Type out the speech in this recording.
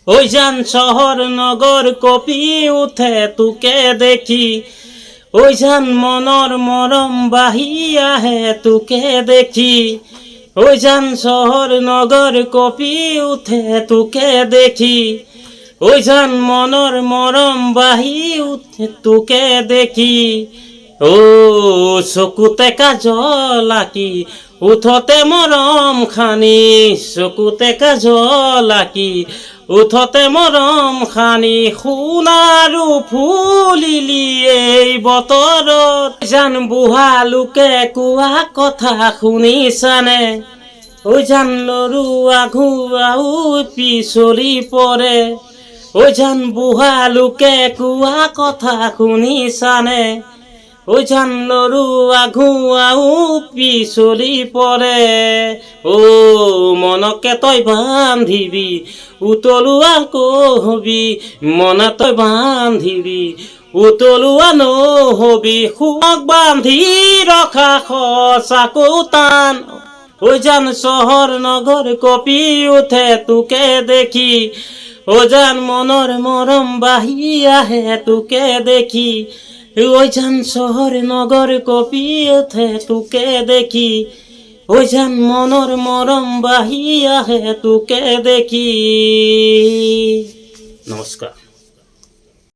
ওই যান শহৰ নগৰ কপি উঠে তোকে দেখি, ওই যান মনৰ মৰম বাহি আহে তোকে দেখি, ওই যান শহৰ নগৰ কপি উঠে তোকে দেখি, ওই যান মনৰ মৰম বাহি উঠে তোকে দেখি। ও চকুতে কাজল আঁকি উঠতে মৰম খানি, চকুতে কাজল আঁকি উঠতে মৰম খানি, সোণাৰু ফুলিলি এই বতৰত। জান বুঢ়া লোকে কোৱা কথা শুনিছানে, ঐ জান লৰু আঘুৱাও পিছলি পৰে, ঐ জান বুঢ়া লোকে কোৱা কথা শুনিছানে, ঐ জান লৰু আঘুৱাও পিছলি পৰে। ও মনকে তই বান্ধিবি উতলোৱা কবি, মনা তই বান্ধিবি উতলোৱা নহবি, সুখ বান্ধি ৰখা সঁচাকো টান। ঐ জান শহৰ নগৰ কপি উঠে তোকে দেখি, ও জান মনৰ মৰম বাহি আহে তোকে দেখি, ওই জান শহৰ নগৰ কপি উঠে তোকে দেখি, ওই জান মনৰ মৰম বাহি আহে তোকে দেখি। নমস্কাৰ।